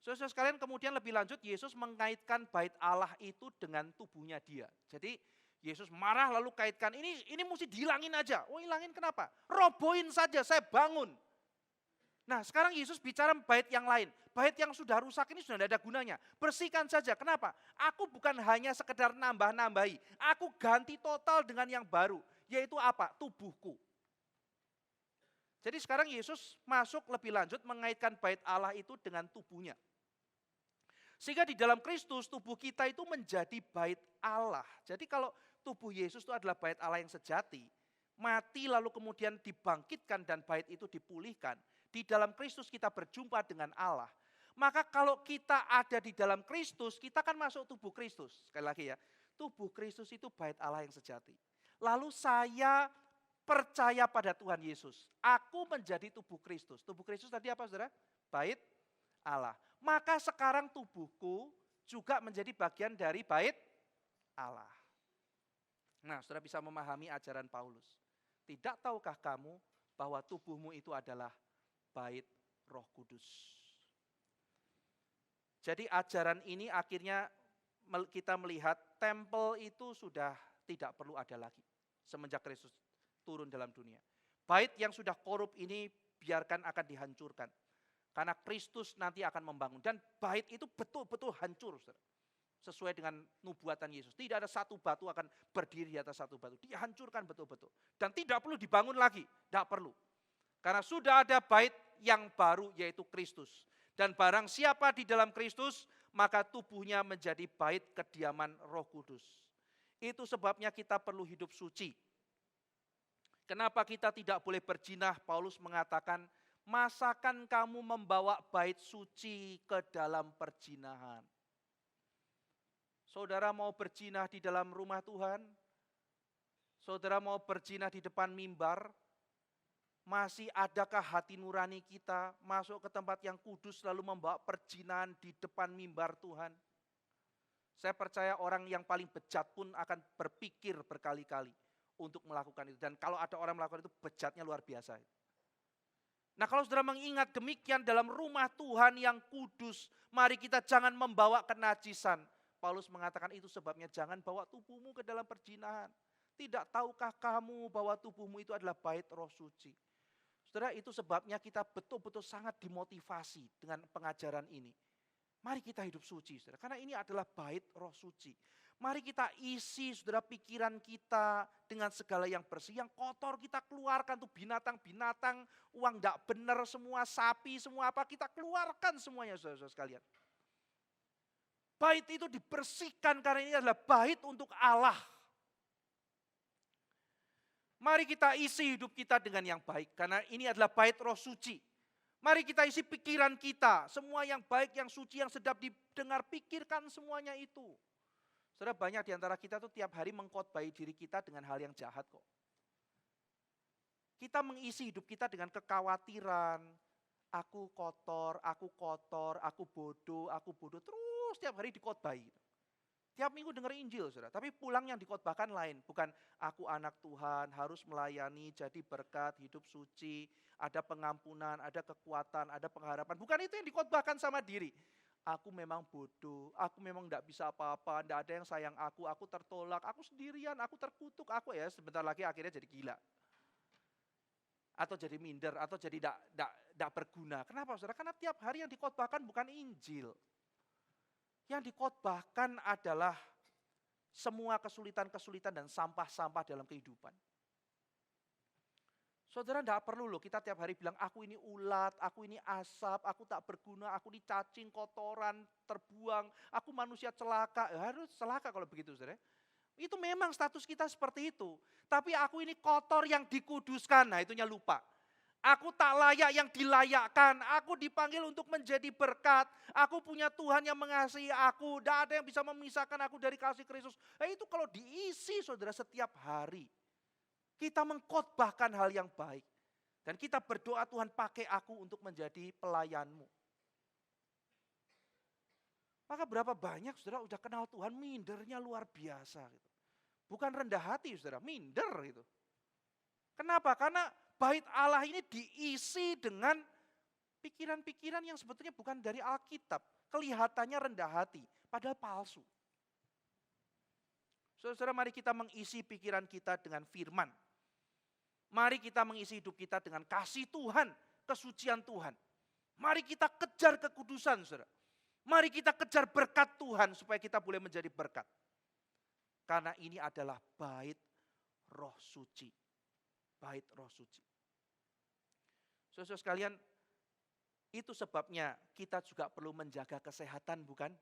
Saudara sekalian, kemudian lebih lanjut Yesus mengaitkan bait Allah itu dengan tubuhnya dia. Jadi Yesus marah lalu kaitkan, ini mesti dihilangin aja. Oh, hilangin kenapa? Robohin saja, saya bangun. Nah, sekarang Yesus bicara bait yang lain. Bait yang sudah rusak ini sudah tidak ada gunanya. Bersihkan saja. Kenapa? Aku bukan hanya sekedar nambah-nambahi. Aku ganti total dengan yang baru. Yaitu apa? Tubuhku. Jadi sekarang Yesus masuk lebih lanjut mengaitkan bait Allah itu dengan tubuhnya. Sehingga di dalam Kristus tubuh kita itu menjadi bait Allah. Jadi kalau tubuh Yesus itu adalah bait Allah yang sejati, mati lalu kemudian dibangkitkan dan bait itu dipulihkan. Di dalam Kristus kita berjumpa dengan Allah. Maka kalau kita ada di dalam Kristus, kita kan masuk tubuh Kristus. Sekali lagi ya, tubuh Kristus itu bait Allah yang sejati. Lalu saya percaya pada Tuhan Yesus. Aku menjadi tubuh Kristus. Tubuh Kristus tadi apa saudara? Bait Allah. Maka sekarang tubuhku juga menjadi bagian dari bait Allah. Nah, saudara bisa memahami ajaran Paulus. Tidak tahukah kamu bahwa tubuhmu itu adalah bait Roh Kudus. Jadi ajaran ini akhirnya kita melihat tempel itu sudah tidak perlu ada lagi semenjak Kristus turun dalam dunia. Bait yang sudah korup ini biarkan akan dihancurkan. Karena Kristus nanti akan membangun. Dan bait itu betul-betul hancur. Saudara. Sesuai dengan nubuatan Yesus. Tidak ada satu batu akan berdiri di atas satu batu. Dihancurkan betul-betul. Dan tidak perlu dibangun lagi. Tidak perlu. Karena sudah ada bait yang baru yaitu Kristus. Dan barang siapa di dalam Kristus, maka tubuhnya menjadi bait kediaman Roh Kudus. Itu sebabnya kita perlu hidup suci. Kenapa kita tidak boleh berzinah? Paulus mengatakan, masakan kamu membawa bait suci ke dalam perzinahan? Saudara mau berzinah di dalam rumah Tuhan? Saudara mau berzinah di depan mimbar? Masih adakah hati nurani kita masuk ke tempat yang kudus lalu membawa perzinahan di depan mimbar Tuhan? Saya percaya orang yang paling bejat pun akan berpikir berkali-kali untuk melakukan itu. Dan kalau ada orang melakukan itu, bejatnya luar biasa. Nah, kalau saudara mengingat demikian dalam rumah Tuhan yang kudus, mari kita jangan membawa kenajisan. Paulus mengatakan itu sebabnya jangan bawa tubuhmu ke dalam perzinahan. Tidak tahukah kamu bahwa tubuhmu itu adalah bait Roh Suci? Saudara, itu sebabnya kita betul-betul sangat dimotivasi dengan pengajaran ini. Mari kita hidup suci, saudara. Karena ini adalah bait Roh Suci. Mari kita isi, saudara, pikiran kita dengan segala yang bersih. Yang kotor kita keluarkan, tuh binatang-binatang, uang tidak benar semua, sapi, semua apa, kita keluarkan semuanya, saudara-saudara sekalian. Bait itu dibersihkan karena ini adalah bait untuk Allah. Mari kita isi hidup kita dengan yang baik, karena ini adalah bait Roh Suci. Mari kita isi pikiran kita, semua yang baik, yang suci, yang sedap didengar, pikirkan semuanya itu. Saudara, banyak di antara kita tuh tiap hari mengkhotbahi diri kita dengan hal yang jahat kok. Kita mengisi hidup kita dengan kekhawatiran, aku kotor, aku bodoh, terus tiap hari dikhotbahi. Tiap minggu dengar Injil, saudara. Tapi pulang yang dikhotbahkan lain. Bukan aku anak Tuhan, harus melayani, jadi berkat, hidup suci, ada pengampunan, ada kekuatan, ada pengharapan. Bukan itu yang dikhotbahkan sama diri. Aku memang bodoh, aku memang tidak bisa apa-apa, tidak ada yang sayang aku tertolak, aku sendirian, aku terkutuk, aku ya sebentar lagi akhirnya jadi gila. Atau jadi minder, atau jadi tidak berguna. Kenapa, saudara? Karena tiap hari yang dikhotbahkan bukan Injil. Yang dikhotbahkan adalah semua kesulitan-kesulitan dan sampah-sampah dalam kehidupan. Saudara, tidak perlu loh kita tiap hari bilang, aku ini ulat, aku ini asap, aku tak berguna, aku ini cacing, kotoran, terbuang, aku manusia celaka. Harus celaka kalau begitu, saudara. Itu memang status kita seperti itu. Tapi aku ini kotor yang dikuduskan, nah itunya lupa. Aku tak layak yang dilayakkan, aku dipanggil untuk menjadi berkat, aku punya Tuhan yang mengasihi aku, tidak ada yang bisa memisahkan aku dari kasih Kristus. Nah, itu kalau diisi, saudara, setiap hari, kita mengkhotbahkan hal yang baik. Dan kita berdoa, Tuhan pakai aku untuk menjadi pelayanmu. Maka berapa banyak saudara udah kenal Tuhan, mindernya luar biasa. Gitu. Bukan rendah hati saudara, minder gitu. Kenapa? Karena bait Allah ini diisi dengan Pikiran-pikiran yang sebetulnya bukan dari Alkitab. Kelihatannya rendah hati, padahal palsu. Saudara, mari kita mengisi pikiran kita dengan firman. Mari kita mengisi hidup kita dengan kasih Tuhan, kesucian Tuhan. Mari kita kejar kekudusan, saudara. Mari kita kejar berkat Tuhan supaya kita boleh menjadi berkat. Karena ini adalah bait Roh Suci. Bait Roh Suci. Saudara sekalian, itu sebabnya kita juga perlu menjaga kesehatan, bukan?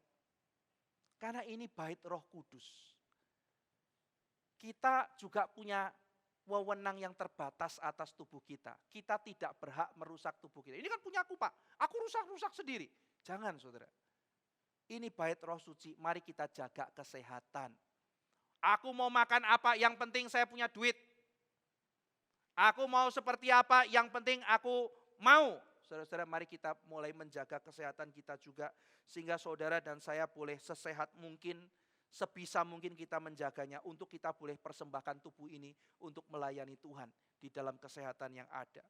Karena ini bait Roh Kudus. Kita juga punya wewenang yang terbatas atas tubuh kita. Kita tidak berhak merusak tubuh kita. Ini kan punya aku, Pak. Aku rusak-rusak sendiri. Jangan, saudara. Ini bait Roh Suci, mari kita jaga kesehatan. Aku mau makan apa, yang penting saya punya duit. Aku mau seperti apa, yang penting aku mau. Saudara-saudara, mari kita mulai menjaga kesehatan kita juga. Sehingga saudara dan saya boleh sesehat mungkin, sebisa mungkin kita menjaganya untuk kita boleh persembahkan tubuh ini untuk melayani Tuhan di dalam kesehatan yang ada.